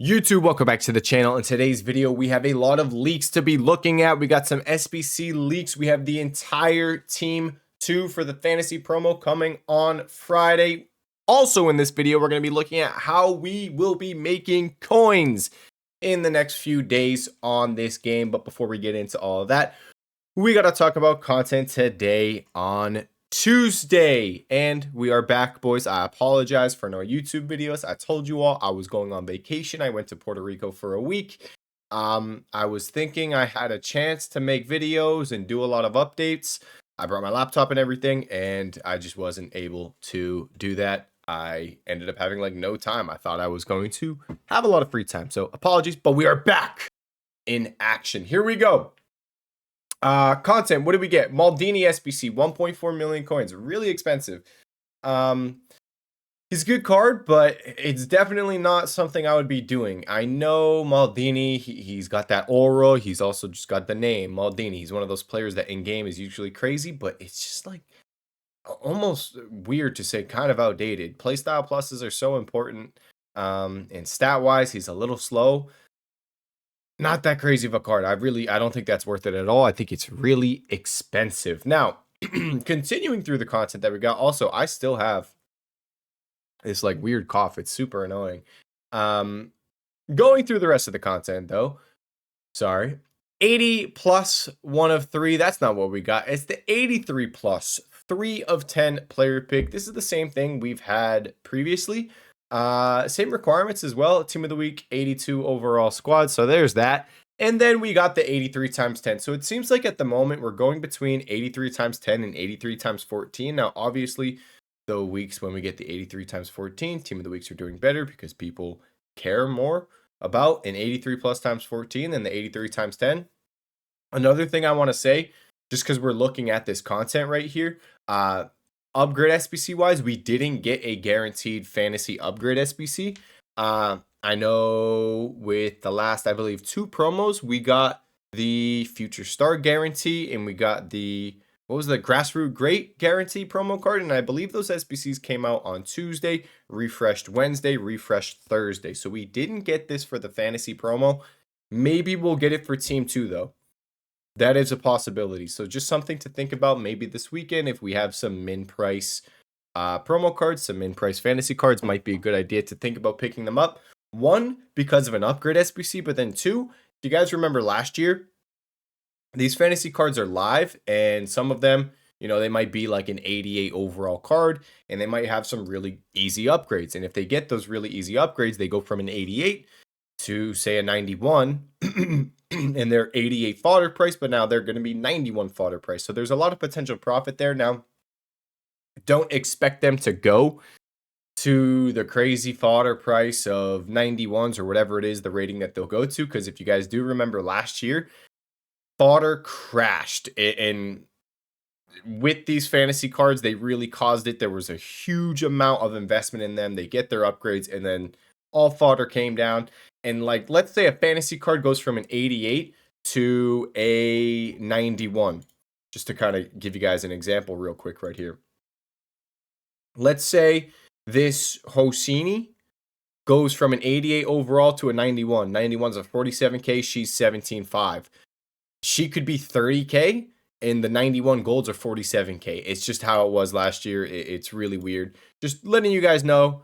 YouTube, welcome back to the channel. In today's video, we have a lot of leaks to be looking at. We got some SBC leaks. We have the entire team 2 for the fantasy promo coming on Friday. Also in this video, we're going to be looking at how we will be making coins in the next few days on this game. But before we get into all of that, we got to talk about content today on Tuesday, and we are back, boys. I apologize for no YouTube videos. I told you all I was going on vacation. I went to Puerto Rico for a week. I was thinking I had a chance to make videos and do a lot of updates. I brought my laptop and everything, and I just wasn't able to do that. I ended up having like no time. I thought I was going to have a lot of free time, so apologies, but we are back in action. Here we go. Content, what did we get? Maldini SBC, 1.4 million coins, really expensive. He's a good card, but it's definitely not something I would be doing. I know Maldini, he's got that aura, he's also just got the name, Maldini. He's one of those players that in game is usually crazy, but it's just like almost weird to say, kind of outdated. Playstyle pluses are so important, and stat-wise, he's a little slow. Not that crazy of a card. I don't think that's worth it at all. I think it's really expensive. Now, continuing through the content that we got, also, I still have this like weird cough. It's super annoying. Going through the rest of the content though, sorry. 80 plus 1 of 3. That's not what we got. It's the 83 plus 3 of 10 player pick. This is the same thing we've had previously. Same requirements as well. Team of the week, 82 overall squad. So there's that. And then we got the 83 times 10. So it seems like at the moment we're going between 83 times 10 and 83 times 14. Now, obviously, the weeks when we get the 83 times 14, team of the weeks are doing better because people care more about an 83 plus times 14 than the 83 times 10. Another thing I want to say, just because we're looking at this content right here, upgrade SBC wise, we didn't get a guaranteed fantasy upgrade SBC. I know with the last, I believe, 2 promos, we got the future star guarantee and we got the, what was the grassroots great guarantee promo card? And I believe those SBCs came out on Tuesday, refreshed Wednesday, refreshed Thursday. So we didn't get this for the fantasy promo. Maybe we'll get it for team 2 though. That is a possibility. So just something to think about maybe this weekend. If we have some min price promo cards, some min price fantasy cards, might be a good idea to think about picking them up. 1, because of an upgrade SBC, but then 2, if you guys remember last year, these fantasy cards are live and some of them, you know, they might be like an 88 overall card and they might have some really easy upgrades. And if they get those really easy upgrades, they go from an 88 to say a 91 and they're 88 fodder price, but now they're going to be 91 fodder price. So there's a lot of potential profit there. Now, don't expect them to go to the crazy fodder price of 91s or whatever it is, the rating that they'll go to. Because if you guys do remember last year, fodder crashed. And with these fantasy cards, they really caused it. There was a huge amount of investment in them. They get their upgrades and then all fodder came down. And like, let's say a fantasy card goes from an 88 to a 91. Just to kind of give you guys an example real quick right here. Let's say this Hosini goes from an 88 overall to a 91. 91's a 47K, she's 17.5. She could be 30K and the 91 golds are 47K. It's just how it was last year. It's really weird. Just letting you guys know.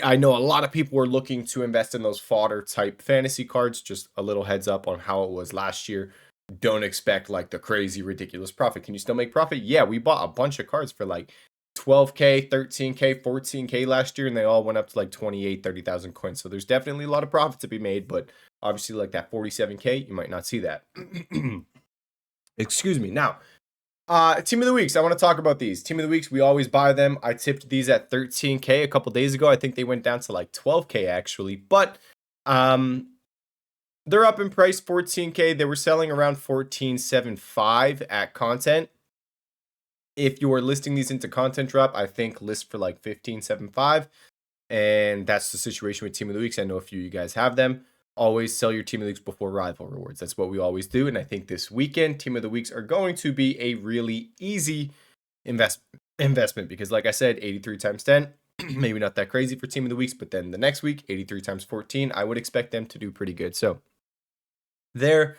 I know a lot of people were looking to invest in those fodder type fantasy cards. Just a little heads up on how it was last year. Don't expect like the crazy ridiculous profit. Can you still make profit? Yeah, we bought a bunch of cards for like 12K, 13K, 14K last year, and they all went up to like 28, 30,000 coins. So there's definitely a lot of profit to be made, but obviously like that 47K, you might not see that. Excuse me. Now, team of the weeks, I want to talk about these. Team of the weeks, we always buy them. I tipped these at 13K a couple days ago. I think they went down to like 12K actually, but they're up in price, 14K. They were selling around 14.75 at content. If you are listing these into content drop, I think list for like 15.75, and that's the situation with team of the weeks. I know a few of you guys have them. Always sell your team of the weeks before rival rewards. That's what we always do. And I think this weekend, team of the weeks are going to be a really easy investment because like I said, 83 times 10, Maybe not that crazy for team of the weeks, but then the next week, 83 times 14, I would expect them to do pretty good. So there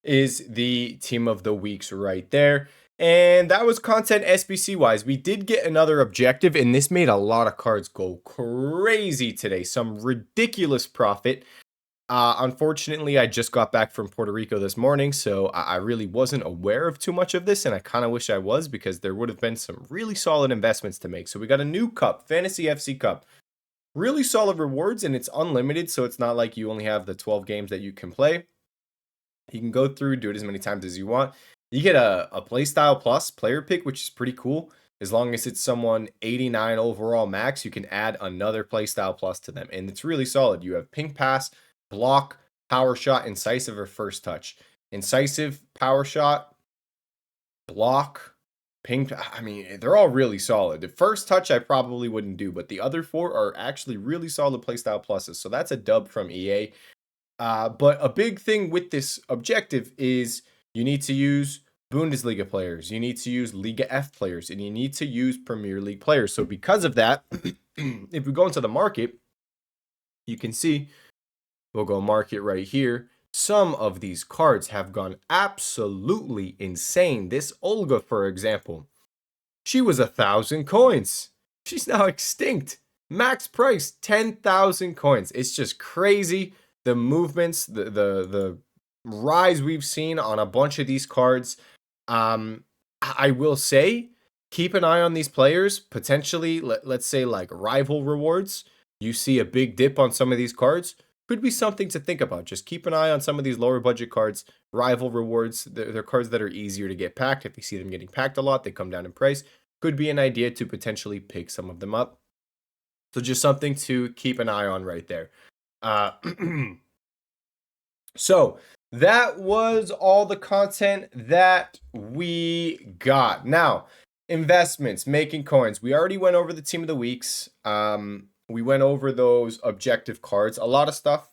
is the team of the weeks right there. And that was content SBC wise. We did get another objective, and this made a lot of cards go crazy today. Some ridiculous profit. Unfortunately, I just got back from Puerto Rico this morning, so I really wasn't aware of too much of this, and I kind of wish I was, because there would have been some really solid investments to make. So we got a new cup, Fantasy FC Cup. Really solid rewards, and it's unlimited, so it's not like you only have the 12 games that you can play. You can go through, do it as many times as you want. You get a Playstyle Plus player pick, which is pretty cool. As long as it's someone 89 overall max, you can add another Playstyle Plus to them, and it's really solid. You have Pink Pass, Block, Power Shot, Incisive, or First Touch. Incisive, Power Shot, Block, Pink. I mean, they're all really solid. The First Touch I probably wouldn't do, but the other four are actually really solid Playstyle Pluses. So that's a dub from EA. But a big thing with this objective is you need to use Bundesliga players, you need to use Liga F players, and you need to use Premier League players. So because of that, if we go into the market, you can see, we'll go market right here. Some of these cards have gone absolutely insane. This Olga, for example, she was 1,000 coins. She's now extinct. Max price, 10,000 coins. It's just crazy. The movements, the rise we've seen on a bunch of these cards. I will say, keep an eye on these players. Potentially, let's say like rival rewards. You see a big dip on some of these cards. Could be something to think about. Just keep an eye on some of these lower budget cards. Rival rewards, they're cards that are easier to get packed. If you see them getting packed a lot, they come down in price. Could be an idea to potentially pick some of them up. So just something to keep an eye on right there. So that was all the content that we got. Now, investments, making coins. We already went over the team of the weeks. We went over those objective cards. A lot of stuff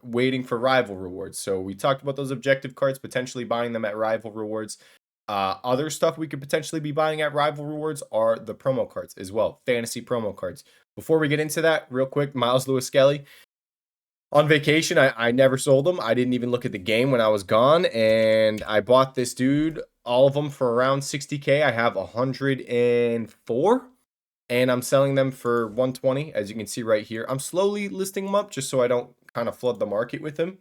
waiting for rival rewards. So we talked about those objective cards, potentially buying them at rival rewards. Other stuff we could potentially be buying at rival rewards are the promo cards as well, fantasy promo cards. Before we get into that, real quick, Miles Lewis Skelly. On vacation, I never sold them. I didn't even look at the game when I was gone, and I bought this dude, all of them for around 60K. I have 104, and I'm selling them for 120, as you can see right here. I'm slowly listing them up just so I don't kind of flood the market with them.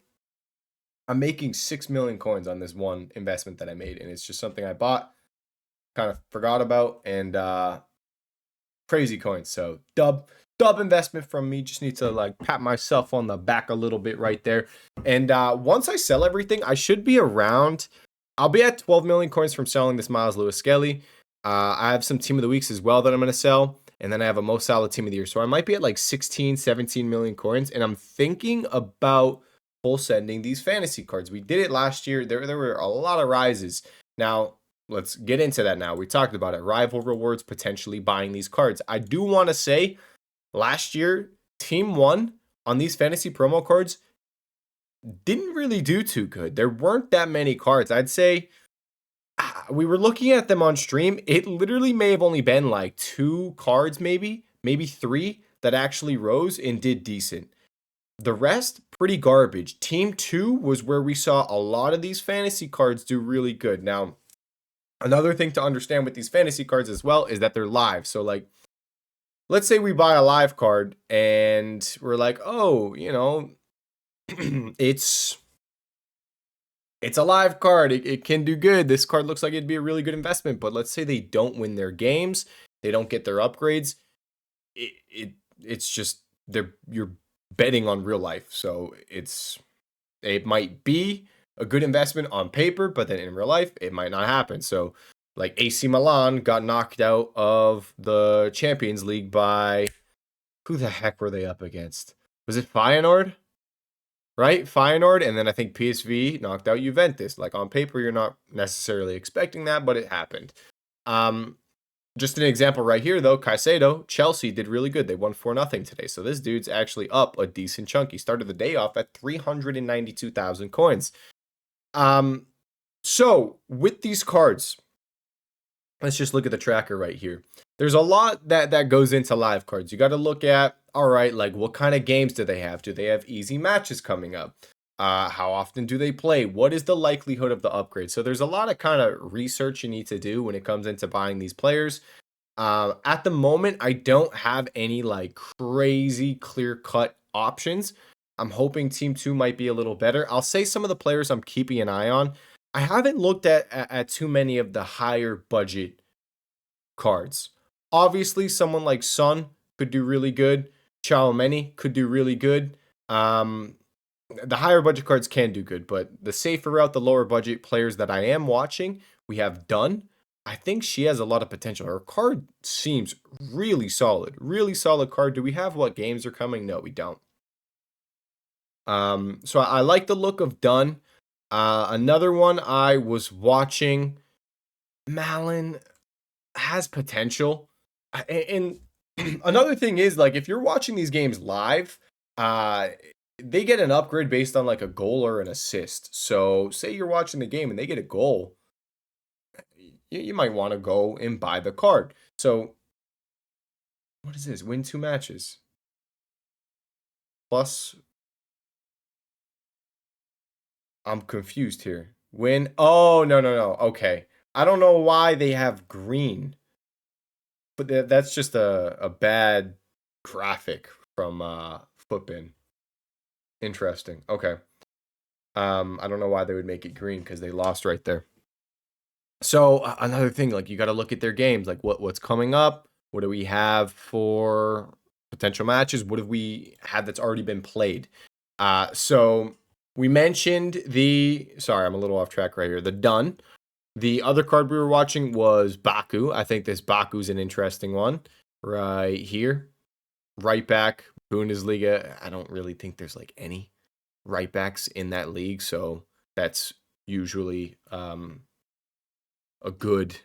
I'm making 6 million coins on this one investment that I made, and it's just something I bought, kind of forgot about, and crazy coins. So dub investment from me. Just need to like pat myself on the back a little bit right there. And once I sell everything, I should be around, I'll be at 12 million coins from selling this Miles Lewis Skelly. I have some team of the weeks as well that I'm going to sell. And then I have a most solid team of the year. So I might be at like 16, 17 million coins. And I'm thinking about full sending these fantasy cards. We did it last year. There were a lot of rises. Now, let's get into that now. We talked about it. Rival rewards, potentially buying these cards. I do want to say, last year, Team 1 on these fantasy promo cards didn't really do too good. There weren't that many cards. I'd say we were looking at them on stream. It literally may have only been like 2 cards, maybe 3 that actually rose and did decent. The rest, pretty garbage. Team 2 was where we saw a lot of these fantasy cards do really good. Now, another thing to understand with these fantasy cards as well is that they're live. So like, let's say we buy a live card and we're like, oh, you know, it's a live card. It can do good. This card looks like it'd be a really good investment. But let's say they don't win their games. They don't get their upgrades. It's just you're betting on real life. So it might be a good investment on paper, but then in real life, it might not happen. So like AC Milan got knocked out of the Champions League by, who the heck were they up against? Was it Feyenoord? Right? Feyenoord, and then I think PSV knocked out Juventus. Like on paper, you're not necessarily expecting that, but it happened. Just an example right here, though, Caicedo, Chelsea did really good. They won 4-0 today. So this dude's actually up a decent chunk. He started the day off at 392,000 coins. So with these cards, let's just look at the tracker right here. there's a lot that goes into live cards. You got to look at, all right, like what kind of games do they have? Do they have easy matches coming up? How often do they play? What is the likelihood of the upgrade? So there's a lot of kind of research you need to do when it comes into buying these players. At the moment, I don't have any like crazy clear cut options. I'm hoping Team 2 might be a little better. I'll say some of the players I'm keeping an eye on. I haven't looked at too many of the higher budget cards. Obviously, someone like Son could do really good. Many could do really good. The higher budget cards can do good, but the safer route, the lower budget players that I am watching, we have Dunn. I think she has a lot of potential. Her card seems really solid. Really solid card. Do we have what games are coming? No, we don't. So I like the look of Dunn. Another one I was watching, Malin has potential. And another thing is, like, if you're watching these games live, they get an upgrade based on like a goal or an assist. So say you're watching the game and they get a goal, you might want to go and buy the card. So what is this? Win 2 matches. Plus, I'm confused here. Win. Oh, no, no, no. Okay. I don't know why they have green. But that's just a bad graphic from Footbin. Interesting. Okay. I don't know why they would make it green because they lost right there. So another thing, like you got to look at their games, like what's coming up. What do we have for potential matches? What have we had that's already been played? So we mentioned sorry, I'm a little off track right here. The Dun. The other card we were watching was Baku. I think this Baku's an interesting one right here. Right back, Bundesliga. I don't really think there's like any right backs in that league, so that's usually a good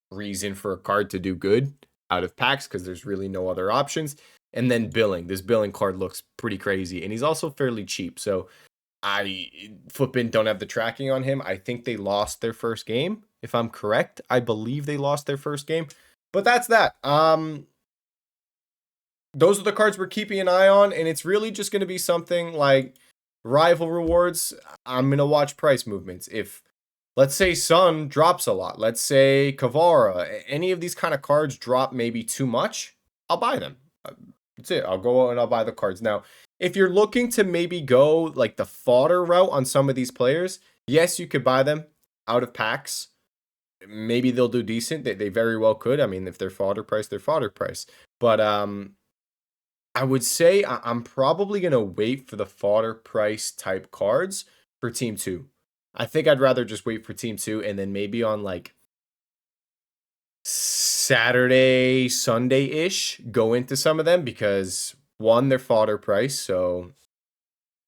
reason for a card to do good out of packs because there's really no other options. And then Billing. This Billing card looks pretty crazy, and he's also fairly cheap. So Footbin don't have the tracking on him. I think they lost their first game. If I'm correct, I believe they lost their first game. But that's that. Those are the cards we're keeping an eye on, and it's really just going to be something like rival rewards. I'm going to watch price movements. If, let's say, Sun drops a lot, let's say Kavara, any of these kind of cards drop maybe too much, I'll buy them. That's it. I'll go out and I'll buy the cards. Now, if you're looking to maybe go like the fodder route on some of these players, yes, you could buy them out of packs. Maybe they'll do decent. They very well could. I mean, if they're fodder price, they're fodder price. But I would say I'm probably going to wait for the fodder price type cards for Team 2. I think I'd rather just wait for Team 2 and then maybe on like Saturday, Sunday-ish, go into some of them because one, they're fodder price, so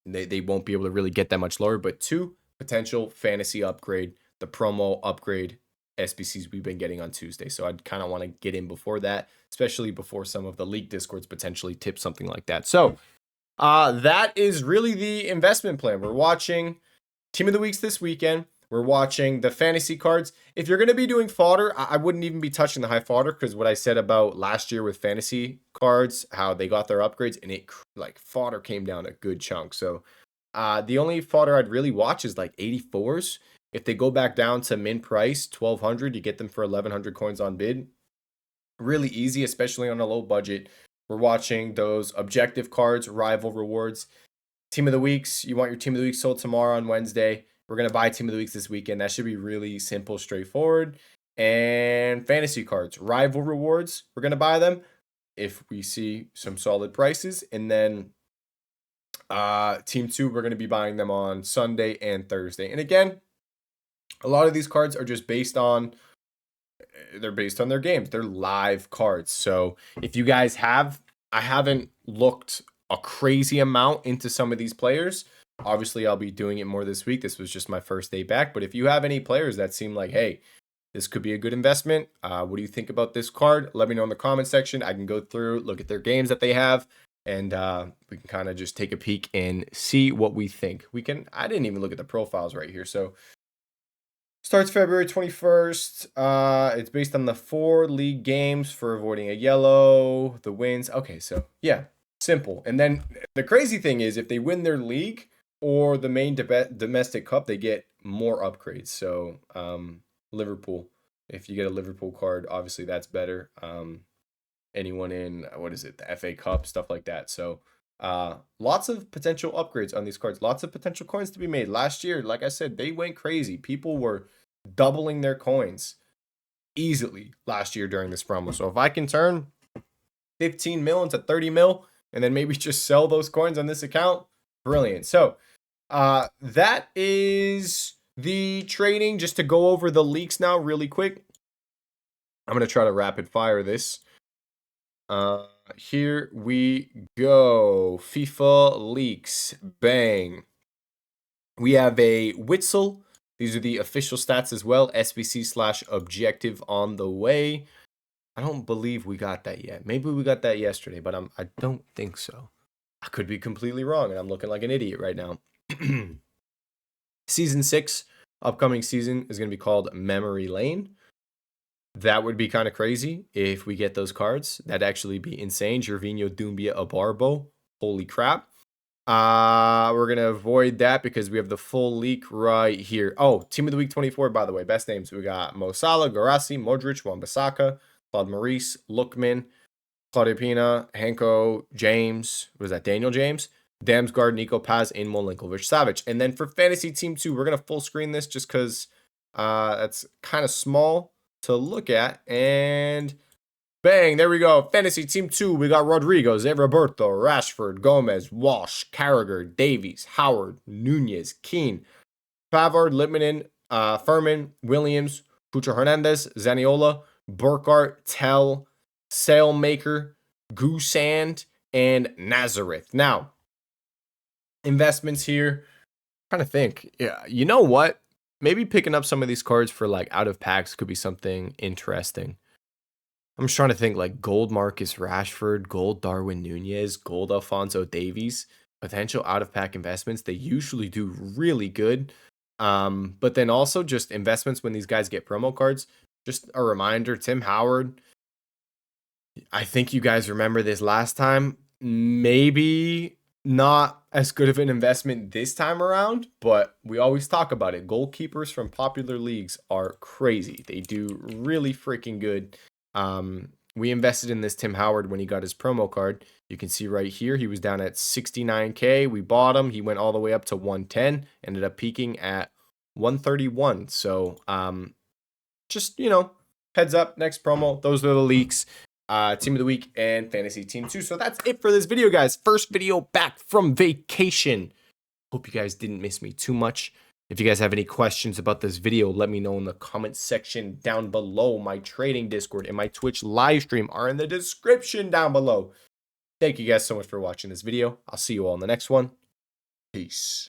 they won't be able to really get that much lower. But two, potential fantasy upgrade, the promo upgrade SBCs we've been getting on Tuesday. So I'd kind of want to get in before that, especially before some of the league discords potentially tip something like that. So that is really the investment plan. We're watching Team of the Weeks this weekend. We're watching the fantasy cards. If you're going to be doing fodder, I wouldn't even be touching the high fodder because what I said about last year with fantasy cards, how they got their upgrades, and it like fodder came down a good chunk. So the only fodder I'd really watch is like 84s. If they go back down to min price, 1,200, you get them for 1,100 coins on bid. Really easy, especially on a low budget. We're watching those objective cards, rival rewards. Team of the Weeks, you want your Team of the Week sold tomorrow on Wednesday. We're going to buy Team of the Weeks this weekend. That should be really simple, straightforward. And fantasy cards, rival rewards, we're going to buy them if we see some solid prices. And then Team 2, we're going to be buying them on Sunday and Thursday. And again, a lot of these cards are just based on their games. They're live cards. So if you guys I haven't looked a crazy amount into some of these players. Obviously, I'll be doing it more this week. This was just my first day back. But if you have any players that seem like, hey, this could be a good investment, what do you think about this card? Let me know in the comment section. I can go through, look at their games that they have, and we can kind of just take a peek and see what we think. I didn't even look at the profiles right here. So Starts February 21st. It's based on the 4 league games for avoiding a yellow, the wins. Okay, so yeah, simple. And then the crazy thing is if they win their league or the main domestic cup, they get more upgrades. So Liverpool, if you get a Liverpool card, obviously that's better. Anyone in, what is it, the FA Cup, stuff like that. So lots of potential upgrades on these cards, lots of potential coins to be made. Last year, like I said, they went crazy. People were doubling their coins easily last year during this promo. So if I can turn 15 mil into 30 mil and then maybe just sell those coins on this account, brilliant. So that is the trading. Just to go over the leaks now really quick, I'm going to try to rapid fire this. Here we go. FIFA leaks. Bang. We have a Witzel. These are the official stats as well. SBC / objective on the way. I don't believe we got that yet. Maybe we got that yesterday, but I don't think so. I could be completely wrong, and I'm looking like an idiot right now. Season 6, upcoming season, is going to be called Memory Lane. That would be kind of crazy if we get those cards. That'd actually be insane. Gervinho, Doumbia, Abarbo. Holy crap. We're going to avoid that because we have the full leak right here. Oh, Team of the Week 24, by the way. Best names. We got Mo Salah, Guirassy, Modric, Wan-Bissaka, Claude Maurice, Lookman, Claudio Pina, Hanko, James. Was that Daniel James? Damsgaard, Nico Paz, and Milinkovic-Savic. And then for Fantasy Team 2, we're going to full screen this just because that's kind of small to look at. And bang, there we go. Fantasy Team 2, we got Rodrigo, Zé Roberto, Rashford, Gomez, Walsh, Carragher, Davies, Howard, Nunez, Keane, Pavard, Littmanen, Furman, Williams, Cucho Hernandez, Zaniola, Burkhart, Tell, Sailmaker, Goosand, and Nazareth. Now, investments here. Trying to think. Yeah, you know what? Maybe picking up some of these cards for like out of packs could be something interesting. I'm just trying to think like gold Marcus Rashford, gold Darwin Nunez, gold Alphonso Davies, potential out of pack investments. They usually do really good. But then also just investments when these guys get promo cards. Just a reminder, Tim Howard. I think you guys remember this last time. Maybe not as good of an investment this time around, but we always talk about it. Goalkeepers from popular leagues are crazy. They do really freaking good. We invested in this Tim Howard when he got his promo card. You can see right here, he was down at 69K. We bought him. He went all the way up to 110, ended up peaking at 131. So, just, heads up, next promo. Those are the leaks. Team of the Week and Fantasy Team 2. So that's it for this video, guys. First video back from vacation. Hope you guys didn't miss me too much. If you guys have any questions about this video, let me know in the comment section down below. My trading Discord and my Twitch live stream are in the description down below. Thank you guys so much for watching this video. I'll see you all in the next one. Peace.